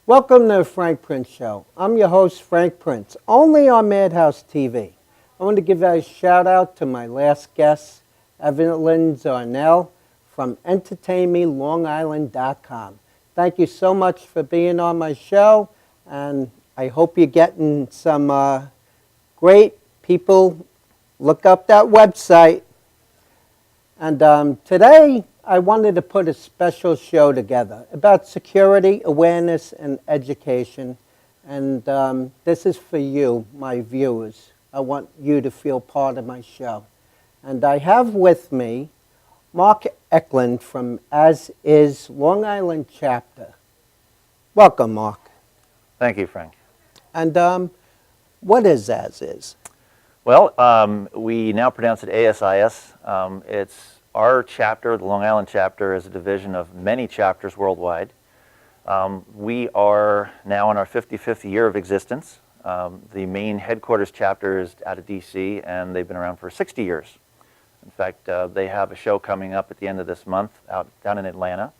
Welcome to the Frank Prince Show. I'm your host, Frank Prince, only on Madhouse TV. I want to give a shout out to my last guest, Evelyn Zarnell from EntertainMeLongIsland.com. Thank you so much for being on my show, and I hope you're getting some great people. Look up that website. And today, I wanted to put a special show together about security, awareness, and education. And this is for you, my viewers. I want you to feel part of my show. And I have with me Mark Eklund from As Is Long Island Chapter. Welcome, Mark. Thank you, Frank. And what is As Is? Well, we now pronounce it ASIS. It's our chapter, the Long Island chapter, is a division of many chapters worldwide. We are now in our 55th year of existence. The main headquarters chapter is out of DC, and they've been around for 60 years. In fact, they have a show coming up at the end of this month down in Atlanta,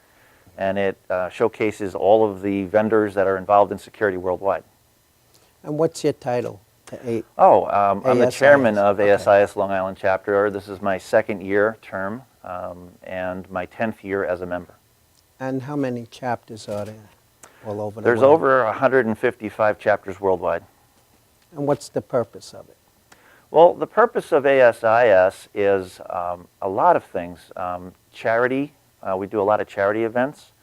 and it showcases all of the vendors that are involved in security worldwide. And what's your title? I'm the chairman of Okay. ASIS Long Island chapter. This is my second year term and my 10th year as a member. And how many chapters are there all over the There's world? over 155 chapters worldwide. And what's the purpose of it? Well, the purpose of ASIS is a lot of things. Charity, we do a lot of charity events,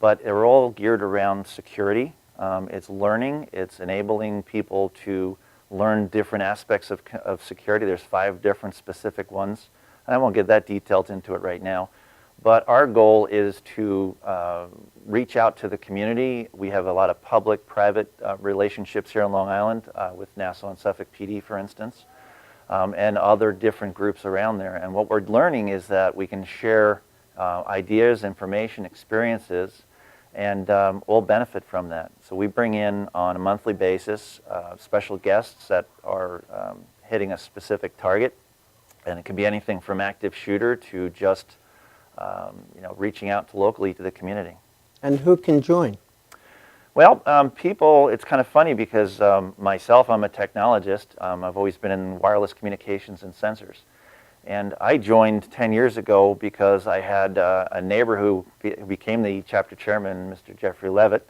but they're all geared around security. It's learning, it's enabling people to learn different aspects of security. There's 5 different specific ones. And I won't get that detailed into it right now. But our goal is to reach out to the community. We have a lot of public-private relationships here in Long Island with Nassau and Suffolk PD, for instance, and other different groups around there. And what we're learning is that we can share ideas, information, experiences, and all benefit from that. So we bring in on a monthly basis special guests that are hitting a specific target, and it can be anything from active shooter to just reaching out locally to the community. And who can join? Well, people, it's kind of funny because myself, I'm a technologist. I've always been in wireless communications and sensors. And I joined 10 years ago because I had a neighbor who became the chapter chairman, Mr. Jeffrey Levitt,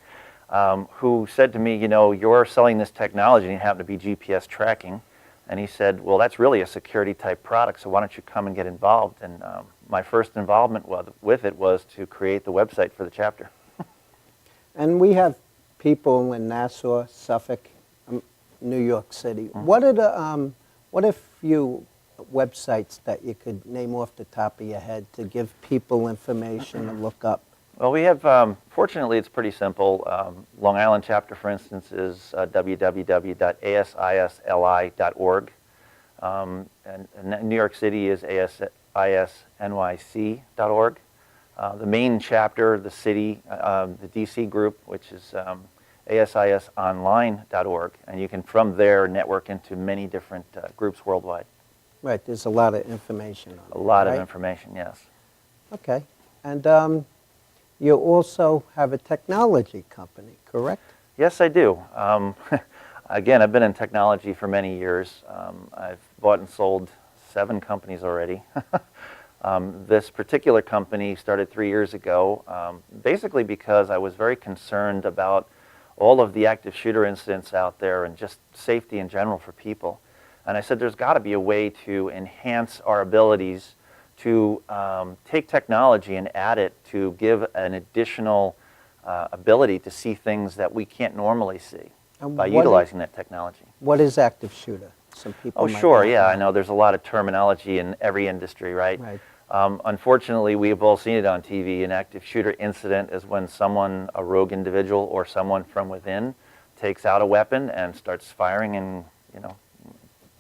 who said to me, you know, you're selling this technology and it happened to be GPS tracking. And he said, well, that's really a security type product, so why don't you come and get involved? And my first involvement with it was to create the website for the chapter. And we have people in Nassau, Suffolk, New York City. Mm-hmm. What are the what are few websites that you could name off the top of your head to give people information to look up? Well, we have, fortunately, it's pretty simple. Long Island chapter, for instance, is www.asisli.org. And New York City is asisnyc.org. The main chapter, the city, the DC group, which is asisonline.org. And you can, from there, network into many different groups worldwide. Right, there's a lot of information on it. A lot of right? information, yes. Okay. And you also have a technology company, correct? Yes, I do. Again, I've been in technology for many years. I've bought and sold 7 companies already. This particular company started 3 years ago, basically because I was very concerned about all of the active shooter incidents out there and just safety in general for people. And I said there's got to be a way to enhance our abilities to take technology and add it to give an additional ability to see things that we can't normally see by utilizing that technology. What is active shooter? Some people Oh, might sure, not yeah. I know. know there's a lot of terminology in every industry, right? Right. Unfortunately, we've all seen it on TV. An active shooter incident is when someone, a rogue individual or someone from within, takes out a weapon and starts firing, and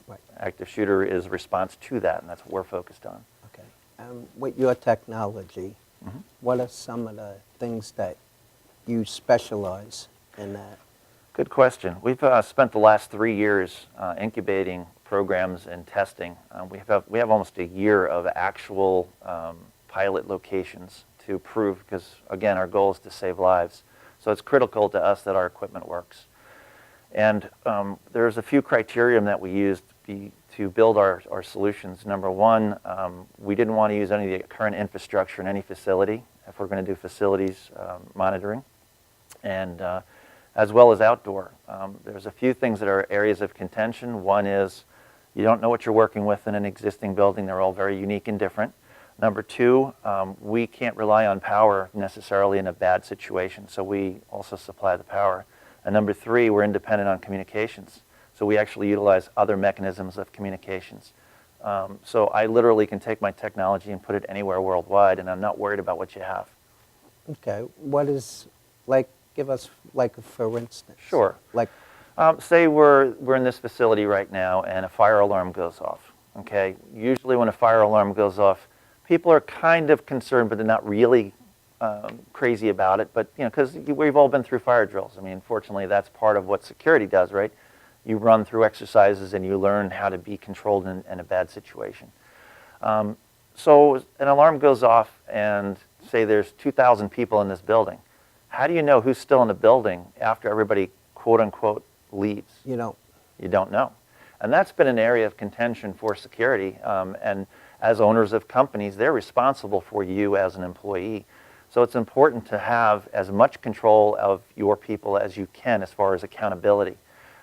Right. active shooter is response to that, and that's what we're focused on. Okay. With your technology, Mm-hmm. what are some of the things that you specialize in that? Good question. We've spent the last 3 years incubating programs and testing. We have almost a year of actual pilot locations to prove, because again, our goal is to save lives. So it's critical to us that our equipment works. And there's a few criterion that we used to build our solutions. Number one, we didn't want to use any of the current infrastructure in any facility if we're going to do facilities monitoring, and as well as outdoor. There's a few things that are areas of contention. One is you don't know what you're working with in an existing building. They're all very unique and different. Number two, we can't rely on power necessarily in a bad situation, so we also supply the power. And number three, we're independent on communications. So we actually utilize other mechanisms of communications. So I literally can take my technology and put it anywhere worldwide, and I'm not worried about what you have. Okay. What is, like, give us, like, for instance. Sure. Like, Say we're in this facility right now and a fire alarm goes off. Okay. Usually when a fire alarm goes off, people are kind of concerned, but they're not really crazy about it. But because we've all been through fire drills. I mean, fortunately, that's part of what security does, right? You run through exercises and you learn how to be controlled in a bad situation. So an alarm goes off, and say there's 2,000 people in this building. How do you know who's still in the building after everybody, quote unquote, leaves? you know, You don't know. And that's been an area of contention for security. And as owners of companies, they're responsible for you as an employee. So it's important to have as much control of your people as you can as far as accountability.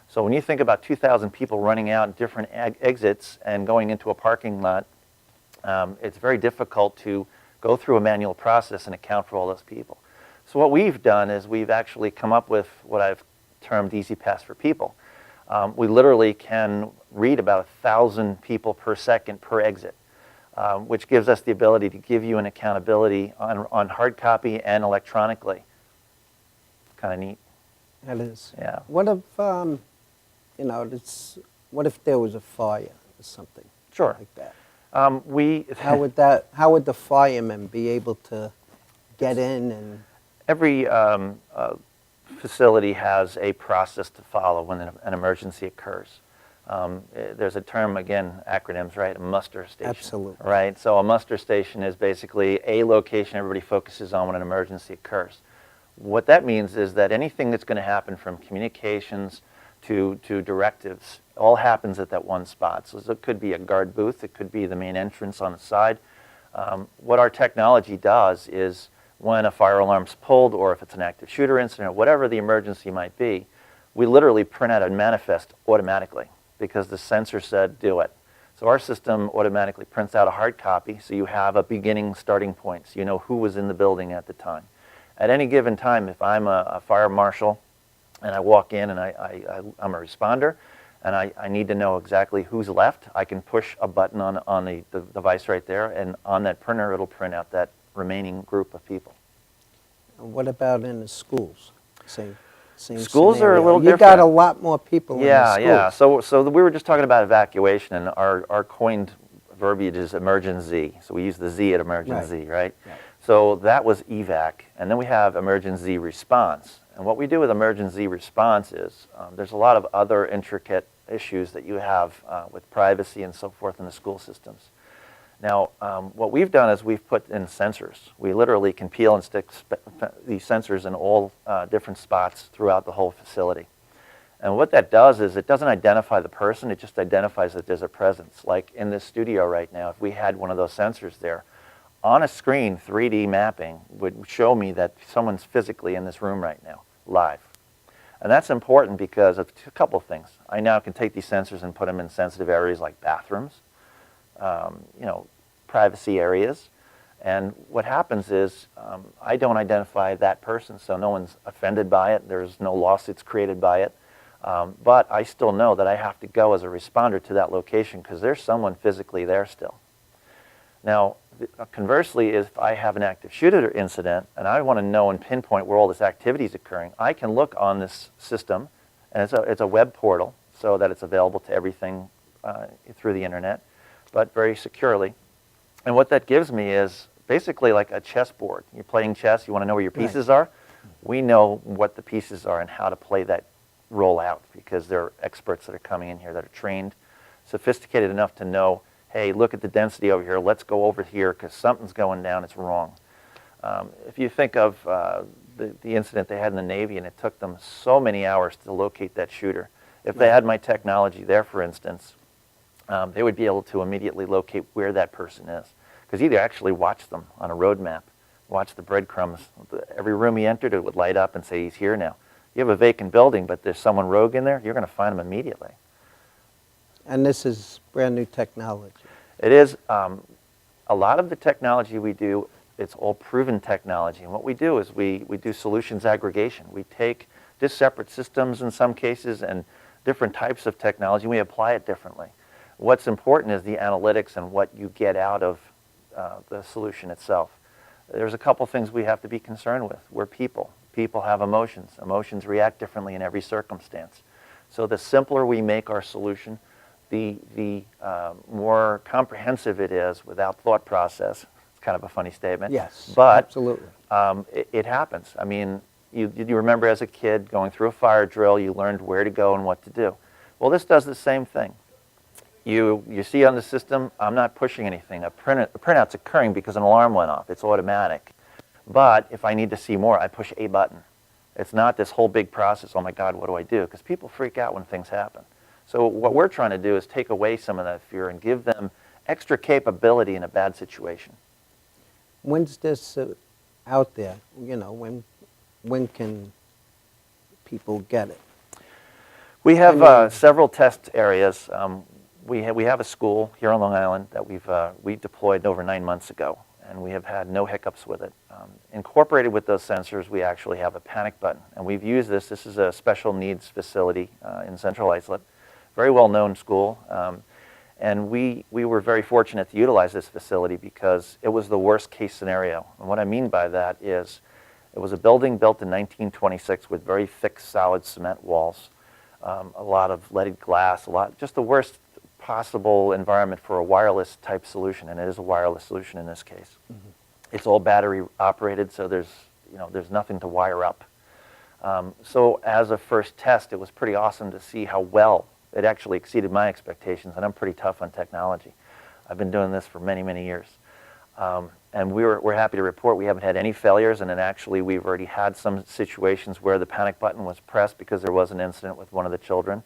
So when you think about 2,000 people running out different exits and going into a parking lot, it's very difficult to go through a manual process and account for all those people. So what we've done is we've actually come up with what I've termed EasyPass for People. We literally can read about 1,000 people per second per exit, which gives us the ability to give you an accountability on hard copy and electronically. Kind of neat. that is. Yeah. What if, what if there was a fire or something Sure. like that? How would the firemen be able to get in and? Every facility has a process to follow when an emergency occurs. There's a term, again, acronyms, right? A muster station. Absolutely. Right? So a muster station is basically a location everybody focuses on when an emergency occurs. What that means is that anything that's going to happen from communications to directives all happens at that one spot. So it could be a guard booth, it could be the main entrance on the side. What our technology does is when a fire alarm's pulled, or if it's an active shooter incident, or whatever the emergency might be, we literally print out a manifest automatically because the sensor said do it. So our system automatically prints out a hard copy, so you have a beginning starting point, so you know who was in the building at the time. At any given time, if I'm a fire marshal and I walk in and I'm a responder and I need to know exactly who's left, I can push a button on the device right there, and on that printer it'll print out that remaining group of people. What about in the schools? Same Schools are a scenario. little You different. got a lot more people in the schools. Yeah. So we were just talking about evacuation, and our coined verbiage is emergency. So we use the Z at emergency, right? So that was evac, and then we have emergency response. And what we do with emergency response is there's a lot of other intricate issues that you have with privacy and so forth in the school systems. Now, what we've done is we've put in sensors. We literally can peel and stick these sensors in all different spots throughout the whole facility. And what that does is it doesn't identify the person, it just identifies that there's a presence. Like in this studio right now, if we had one of those sensors there, on a screen, 3D mapping would show me that someone's physically in this room right now, live. And that's important because of a couple of things. I now can take these sensors and put them in sensitive areas like bathrooms, privacy areas. And what happens is I don't identify that person, so no one's offended by it. There's no lawsuits created by it. But I still know that I have to go as a responder to that location because there's someone physically there still. Now, conversely, if I have an active shooter incident and I want to know and pinpoint where all this activity is occurring, I can look on this system, and it's a web portal so that it's available to everything through the internet, but very securely. And what that gives me is basically like a chessboard. You're playing chess, you want to know where your pieces are. We know what the pieces are and how to play that role out because there are experts that are coming in here that are trained, sophisticated enough to know, hey, look at the density over here, let's go over here because something's going down, it's wrong. If you think of the incident they had in the Navy, and it took them so many hours to locate that shooter. If they had my technology there, for instance, they would be able to immediately locate where that person is. Because you'd actually watch them on a road map, watch the breadcrumbs. Every room he entered, it would light up and say, he's here now. You have a vacant building, but there's someone rogue in there, you're going to find him immediately. And this is brand new technology. It is. A lot of the technology we do, it's all proven technology. And what we do is we do solutions aggregation. We take just separate systems in some cases and different types of technology, and we apply it differently. What's important is the analytics and what you get out of the solution itself. There's a couple things we have to be concerned with. We're people. People have emotions. Emotions react differently in every circumstance. So the simpler we make our solution, the more comprehensive it is without thought process. It's kind of a funny statement. Yes, but absolutely. It happens. I mean, you remember as a kid going through a fire drill, you learned where to go and what to do. Well, this does the same thing. You see on the system, I'm not pushing anything. A printout's occurring because an alarm went off. It's automatic. But if I need to see more, I push a button. It's not this whole big process, oh my God, what do I do? Because people freak out when things happen. So what we're trying to do is take away some of that fear and give them extra capability in a bad situation. When's this out there? You know, when can people get it? We have several test areas. We have a school here on Long Island that we deployed over 9 months ago, and we have had no hiccups with it. Incorporated with those sensors, we actually have a panic button, and we've used this. This is a special needs facility in Central Islip, very well-known school, and we were very fortunate to utilize this facility because it was the worst-case scenario. And what I mean by that is it was a building built in 1926 with very thick, solid cement walls, a lot of leaded glass, just the worst possible environment for a wireless type solution, and it is a wireless solution in this case. Mm-hmm. It's all battery operated, so there's nothing to wire up. So as a first test, it was pretty awesome to see how well it actually exceeded my expectations, and I'm pretty tough on technology. I've been doing this for many, many years. And we're happy to report we haven't had any failures, and then actually we've already had some situations where the panic button was pressed because there was an incident with one of the children,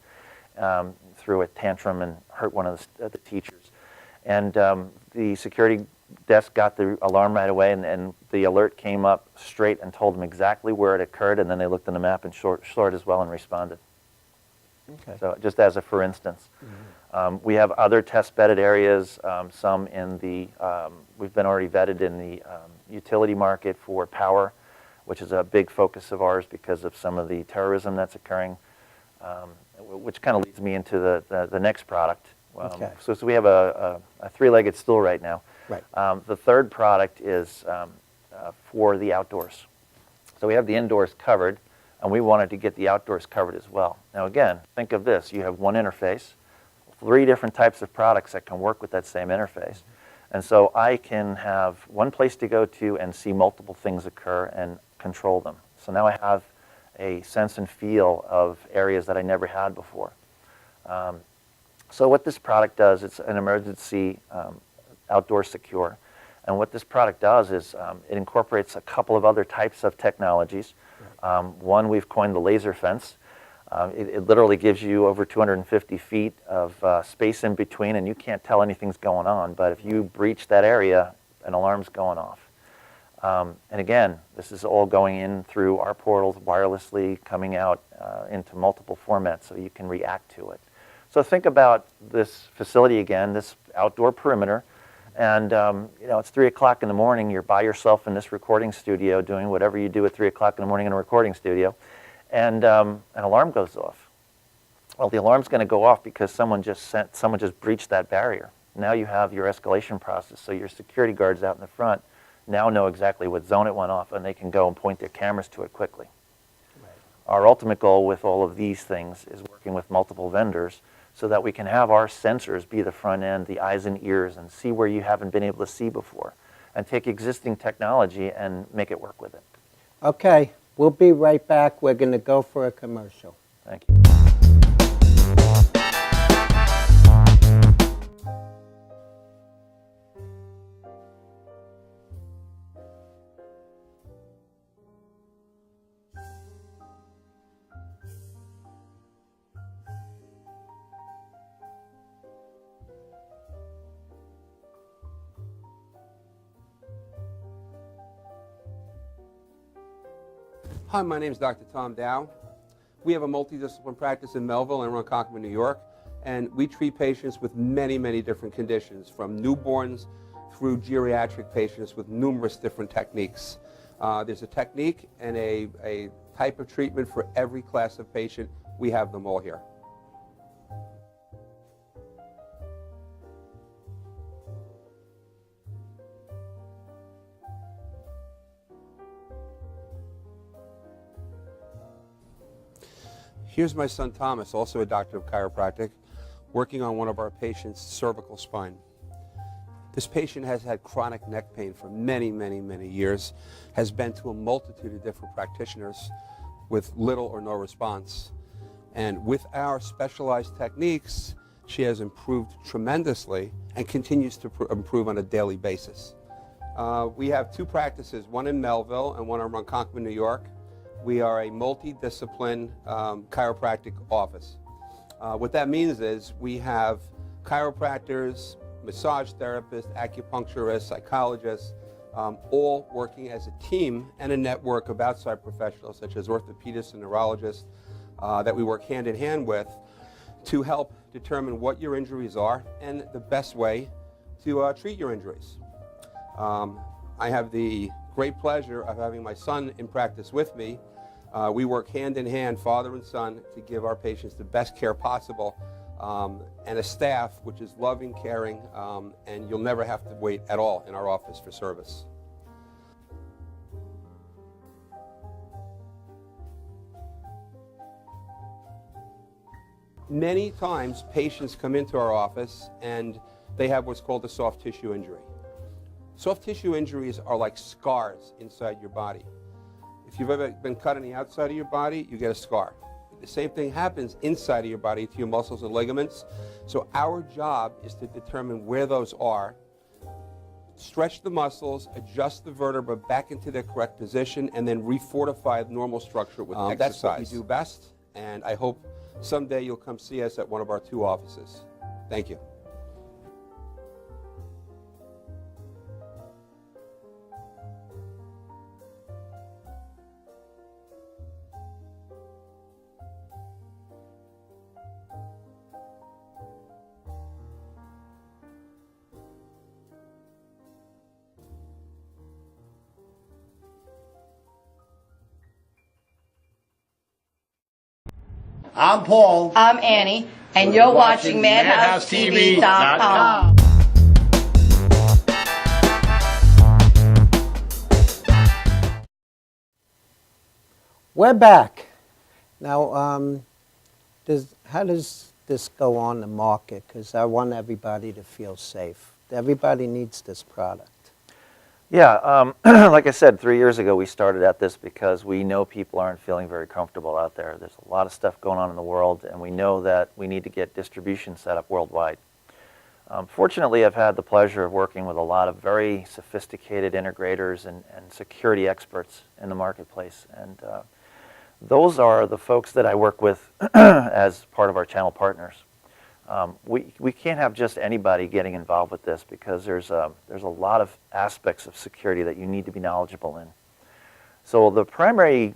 threw a tantrum and hurt one of the teachers. And the security desk got the alarm right away, and the alert came up straight and told them exactly where it occurred, and then they looked on the map and saw it as well and responded. Okay. So just as a for instance. Mm-hmm. We have other test bedded areas, some in the, we've been already vetted in the utility market for power, which is a big focus of ours because of some of the terrorism that's occurring, which kind of leads me into the next product. Okay. So we have a three-legged stool right now. Right. The third product is for the outdoors. So we have the indoors covered, and we wanted to get the outdoors covered as well. Now again, think of this. You have one interface, 3 different types of products that can work with that same interface. And so I can have one place to go to and see multiple things occur and control them. So now I have a sense and feel of areas that I never had before. So what this product does, it's an emergency outdoor secure. And what this product does is it incorporates a couple of other types of technologies. One we've coined the laser fence. It literally gives you over 250 feet of space in between, and you can't tell anything's going on. But if you breach that area, an alarm's going off. And again, this is all going in through our portals wirelessly, coming out into multiple formats so you can react to it. So think about this facility again, this outdoor perimeter. And it's 3 o'clock in the morning, you're by yourself in this recording studio doing whatever you do at 3 o'clock in the morning in a recording studio, and an alarm goes off. Well, the alarm's going to go off because someone just breached that barrier. Now you have your escalation process, so your security guards out in the front now know exactly what zone it went off, and they can go and point their cameras to it quickly. Right. Our ultimate goal with all of these things is working with multiple vendors so that we can have our sensors be the front end, the eyes and ears, and see where you haven't been able to see before, and take existing technology and make it work with it. Okay, we'll be right back. We're going to go for a commercial. Thank you. Hi, my name is Dr. Tom Dow. We have a multidisciplinary practice in Melville and Ronkonkoma, New York, and we treat patients with many, many different conditions, from newborns through geriatric patients with numerous different techniques. There's a technique and a type of treatment for every class of patient. We have them all here. Here's my son Thomas, also a doctor of chiropractic, working on one of our patients' cervical spine. This patient has had chronic neck pain for many, many, many years, has been to a multitude of different practitioners with little or no response. And with our specialized techniques, she has improved tremendously and continues to improve on a daily basis. We have two practices, one in Melville and one in Ronkonkoma, New York. We are a multidiscipline chiropractic office. What that means is we have chiropractors, massage therapists, acupuncturists, psychologists, all working as a team and a network of outside professionals such as orthopedists and neurologists that we work hand in hand with to help determine what your injuries are and the best way to treat your injuries. I have the great pleasure of having my son in practice with me. We work hand in hand, father and son, to give our patients the best care possible, and a staff which is loving, caring, and you'll never have to wait at all in our office for service. Many times patients come into our office and they have what's called a soft tissue injury. Soft tissue injuries are like scars inside your body. If you've ever been cut on the outside of your body, you get a scar. The same thing happens inside of your body to your muscles and ligaments. So our job is to determine where those are, stretch the muscles, adjust the vertebra back into their correct position, and then refortify the normal structure with exercise. That's what we do best, and I hope someday you'll come see us at one of our two offices. Thank you. I'm Paul. I'm Annie, and you're watching MadhouseTV.com. We're back. Now, how does this go on the market? Because I want everybody to feel safe. Everybody needs this product. Yeah, like I said, 3 years ago we started at this because we know people aren't feeling very comfortable out there. There's a lot of stuff going on in the world, and we know that we need to get distribution set up worldwide. Fortunately, I've had the pleasure of working with a lot of very sophisticated integrators and security experts in the marketplace, and those are the folks that I work with as part of our channel partners. We can't have just anybody getting involved with this because there's a lot of aspects of security that you need to be knowledgeable in. So the primary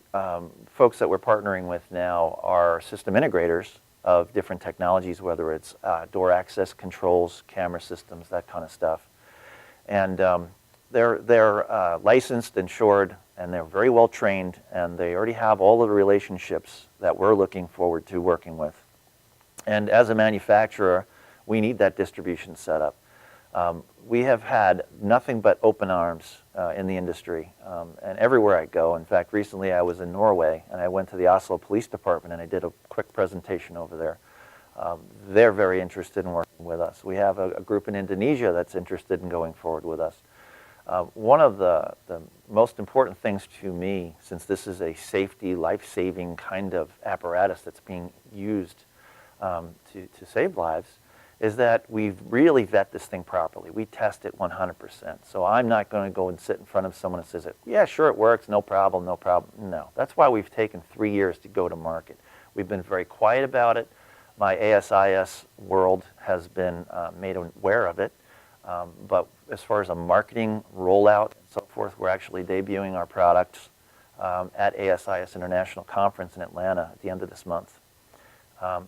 folks that we're partnering with now are system integrators of different technologies, whether it's door access controls, camera systems, that kind of stuff. And they're licensed, insured, and they're very well trained, and they already have all of the relationships that we're looking forward to working with. And as a manufacturer, we need that distribution set up. We have had nothing but open arms in the industry, and everywhere I go. In fact, recently I was in Norway, and I went to the Oslo Police Department, and I did a quick presentation over there. They're very interested in working with us. We have a group in Indonesia that's interested in going forward with us. One of the most important things to me, since this is a safety, life-saving kind of apparatus that's being used to save lives, is that we really vet this thing properly. We test it 100%. So I'm not going to go and sit in front of someone and says, yeah, sure, it works, no problem, no problem. No, that's why we've taken 3 years to go to market. We've been very quiet about it. My ASIS world has been made aware of it. But as far as a marketing rollout and so forth, we're actually debuting our products at ASIS International Conference in Atlanta at the end of this month.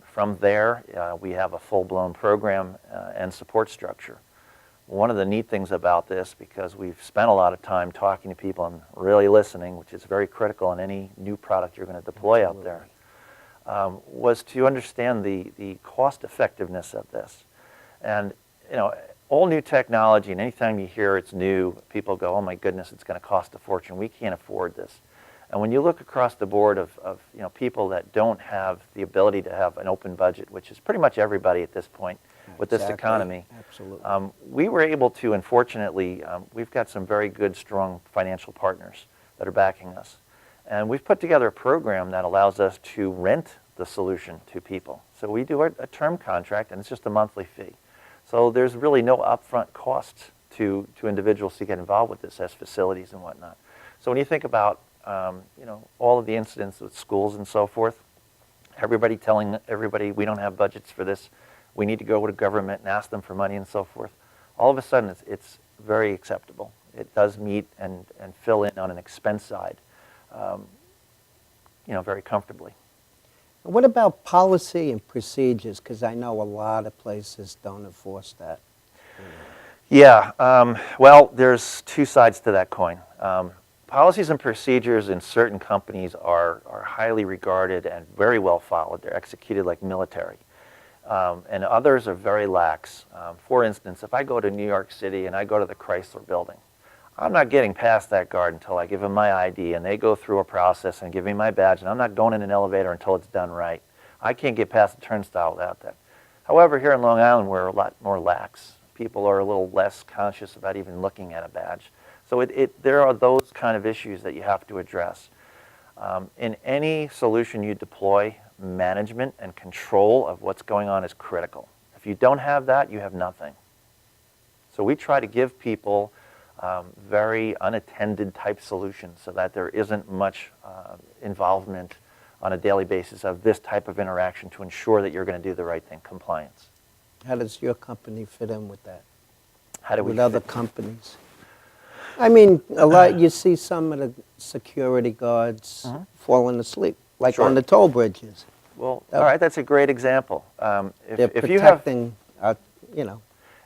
From there, we have a full-blown program and support structure. One of the neat things about this, because we've spent a lot of time talking to people and really listening, which is very critical in any new product you're going to deploy out there, was to understand the cost effectiveness of this. And all new technology, and anytime you hear it's new, people go, oh my goodness, it's going to cost a fortune. We can't afford this. And when you look across the board of people that don't have the ability to have an open budget, which is pretty much everybody at this point with this economy, Absolutely. we were able to, unfortunately, we've got some very good, strong financial partners that are backing us. And we've put together a program that allows us to rent the solution to people. So we do a term contract, and it's just a monthly fee. So there's really no upfront costs to individuals to get involved with this as facilities and whatnot. So when you think about all of the incidents with schools and so forth, everybody telling everybody we don't have budgets for this, we need to go to government and ask them for money and so forth, all of a sudden it's very acceptable. It does meet and fill in on an expense side, very comfortably. What about policy and procedures? Because I know a lot of places don't enforce that. Yeah, well, there's two sides to that coin. Policies and procedures in certain companies are highly regarded and very well followed. They're executed like military. And others are very lax. For instance, if I go to New York City and I go to the Chrysler building, I'm not getting past that guard until I give them my ID and they go through a process and give me my badge, and I'm not going in an elevator until it's done right. I can't get past the turnstile without that. However, here in Long Island, we're a lot more lax. People are a little less conscious about even looking at a badge. So there are those kind of issues that you have to address. In any solution you deploy, management and control of what's going on is critical. If you don't have that, you have nothing. So we try to give people very unattended type solutions so that there isn't much involvement on a daily basis of this type of interaction to ensure that you're going to do the right thing, compliance. How does your company fit in with that? How do we with other fit- companies? I mean, a lot. You see some of the security guards falling asleep, like Sure. on the toll bridges. Well, all right, that's a great example. They're If you have, protecting,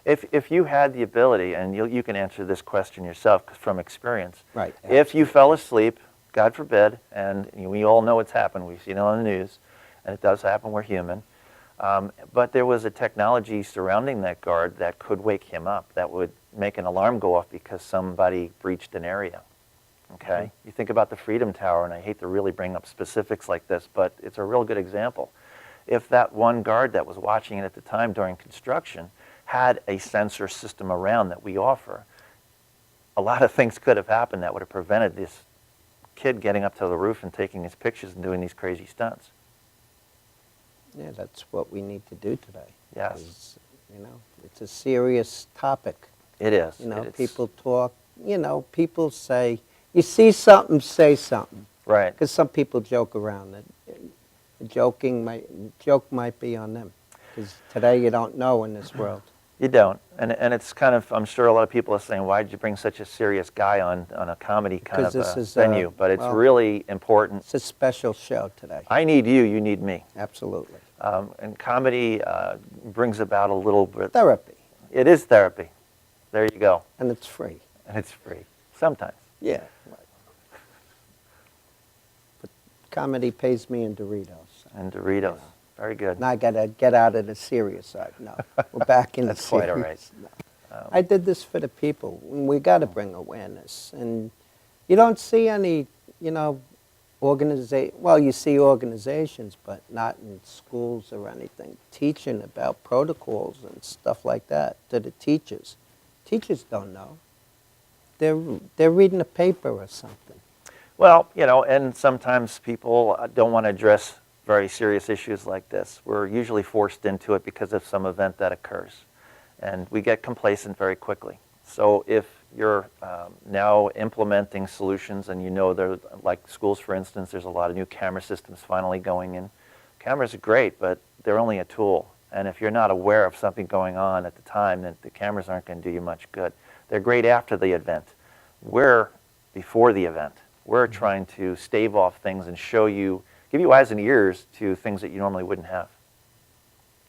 if you had the ability, and you can answer this question yourself from experience. Right, If you fell asleep, God forbid, and we all know it's happened. We've seen it on the news, and it does happen. We're human. But there was a technology surrounding that guard that could wake him up, that would make an alarm go off because somebody breached an area. Okay? You think about the Freedom Tower, and I hate to really bring up specifics like this, but it's a real good example. If that one guard that was watching it at the time during construction had a sensor system around that we offer, a lot of things could have happened that would have prevented this kid getting up to the roof and taking his pictures and doing these crazy stunts. Yeah, that's what we need to do today. Yes. 'Cause, it's a serious topic. It is. You It's- people talk. People say, you see something, say something. Right. Because some people joke around. The joke might be on them. Because today you don't know in this world. You don't. And it's kind of, I'm sure a lot of people are saying, why did you bring such a serious guy on a comedy kind Because of this is, venue? But it's well, really important. It's a special show today. I need you, you need me. Absolutely. And comedy brings about a little bit. Therapy. It is therapy. There you go. And it's free. And it's free. Sometimes. Yeah. Right. But comedy pays me in Doritos. And Doritos. Very good. Now I got to get out of the serious side. No, we're back in the That's quite serious. all right. No. I did this for the people. We got to bring awareness. And you don't see any, well, you see organizations, but not in schools or anything, teaching about protocols and stuff like that to the teachers. Teachers don't know. They're reading a paper or something. Well, and sometimes people don't want to address very serious issues like this. We're usually forced into it because of some event that occurs. And we get complacent very quickly. So if you're now implementing solutions and there, like schools for instance, there's a lot of new camera systems finally going in. Cameras are great, but they're only a tool. And if you're not aware of something going on at the time, then the cameras aren't going to do you much good. They're great after the event. We're before the event. We're trying to stave off things and show you, give you eyes and ears to things that you normally wouldn't have.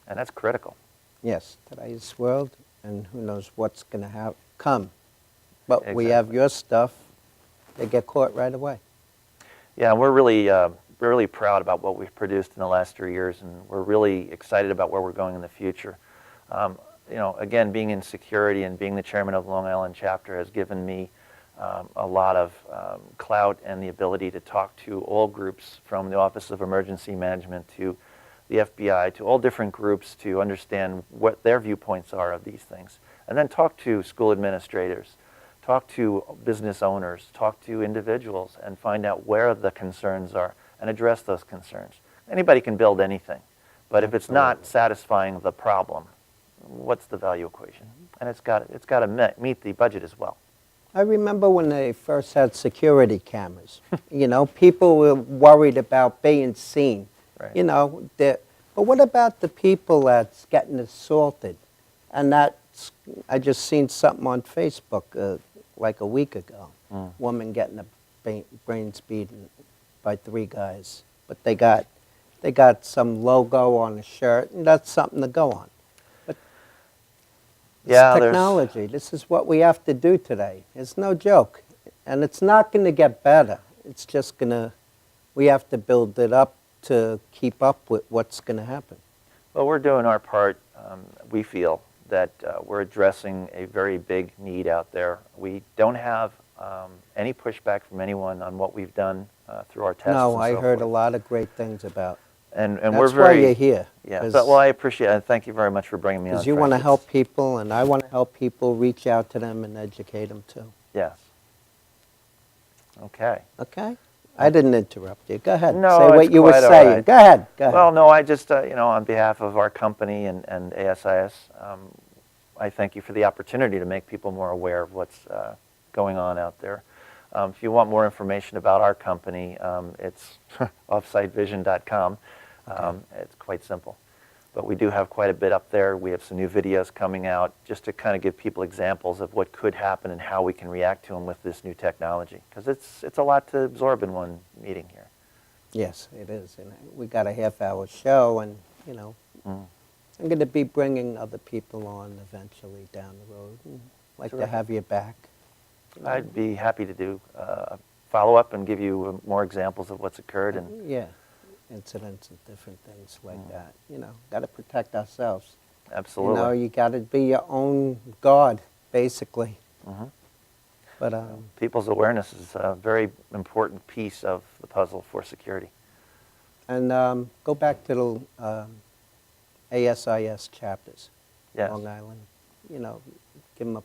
And that's critical. Yes, today's world, and who knows what's going to come. But we Exactly. have your stuff. They get caught right away. Yeah, we're really proud about what we've produced in the last 3 years, and we're really excited about where we're going in the future. You know, again, being in security and being the chairman of the Long Island chapter has given me a lot of clout and the ability to talk to all groups, from the Office of Emergency Management to the FBI, to all different groups, to understand what their viewpoints are of these things. And then talk to school administrators, talk to business owners, talk to individuals, and find out where the concerns are and address those concerns. Anybody can build anything, but if it's not satisfying the problem, what's the value equation? And it's got to meet the budget as well. I remember when they first had security cameras. You know, people were worried about being seen. Right. You know, but what about the people that's getting assaulted? And that's, I just seen something on Facebook like a week ago. Woman getting a brains beaten by 3 guys, but they got some logo on the shirt, and that's something to go on. But Yeah, it's there's- technology. This is what we have to do today. It's no joke, and it's not going to get better. It's just we have to build it up to keep up with what's going to happen. Well, we're doing our part. We feel that we're addressing a very big need out there. We don't have any pushback from anyone on what we've done through our tests. No, and I so heard a forth. lot of great things about. And That's we're why very you're here. Yeah, Cause, but, well, I appreciate it. And thank you very much for bringing me on. Because you Frank. want to It's- help people, and I want to help people reach out to them and educate them too. Yes. Okay. Okay? I didn't interrupt you. Go ahead. No, Say what it's you were quite all saying. right. Go ahead. Go ahead. Well, no, I just, you know, on behalf of our company and ASIS, I thank you for the opportunity to make people more aware of what's going on out there. If you want more information about our company, it's offsitevision.com. It's quite simple. But we do have quite a bit up there. We have some new videos coming out just to kind of give people examples of what could happen and how we can react to them with this new technology. Because it's a lot to absorb in one meeting here. Yes, it is. And we got a half-hour show, and, you know, I'm going to be bringing other people on eventually down the road. And like to Terrific. have you back. I'd be happy to do a follow-up and give you more examples of what's occurred. And Yeah, incidents and different things like that. You know, got to protect ourselves. absolutely. You know, you got to be your own guard, basically. Mhm. But People's awareness is a very important piece of the puzzle for security. and go back to the ASIS chapters, Yes. Long Island. You know, give them a.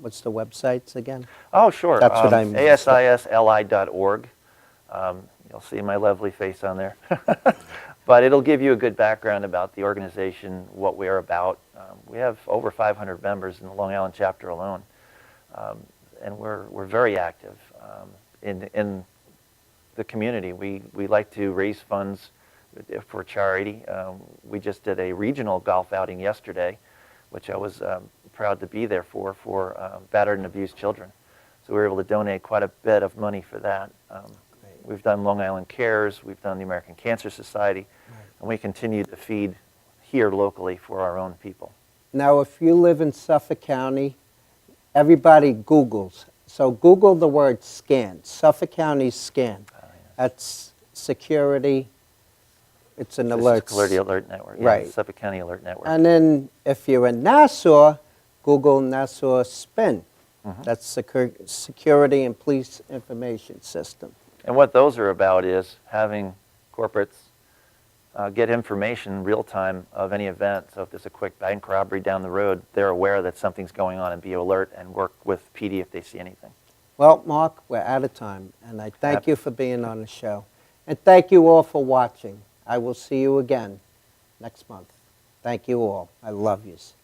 What's the websites again? Oh, sure. That's what I'm- ASISLI.org. You'll see my lovely face on there. But it'll give you a good background about the organization, what we're about. We have over 500 members in the Long Island chapter alone. And we're very active in the community. We like to raise funds for charity. We just did a regional golf outing yesterday, which I was proud to be there for battered and abused children. So we were able to donate quite a bit of money for that. We've done Long Island Cares, we've done the American Cancer Society, and we continue to feed here locally for our own people. Now, if you live in Suffolk County, everybody Googles. So Google the word SCAN, Suffolk County SCAN. That's security. It's an This is alert. Security Alert Network, yeah, Right. Suffolk County Alert Network. And then if you're in Nassau, Google Nassau SPIN. That's Security and Police Information System. And what those are about is having corporates get information real time of any event. So if there's a quick bank robbery down the road, they're aware that something's going on and be alert and work with PD if they see anything. Well, Mark, we're out of time, and I thank you for being on the show. And thank you all for watching. I will see you again next month. Thank you all. I love yous.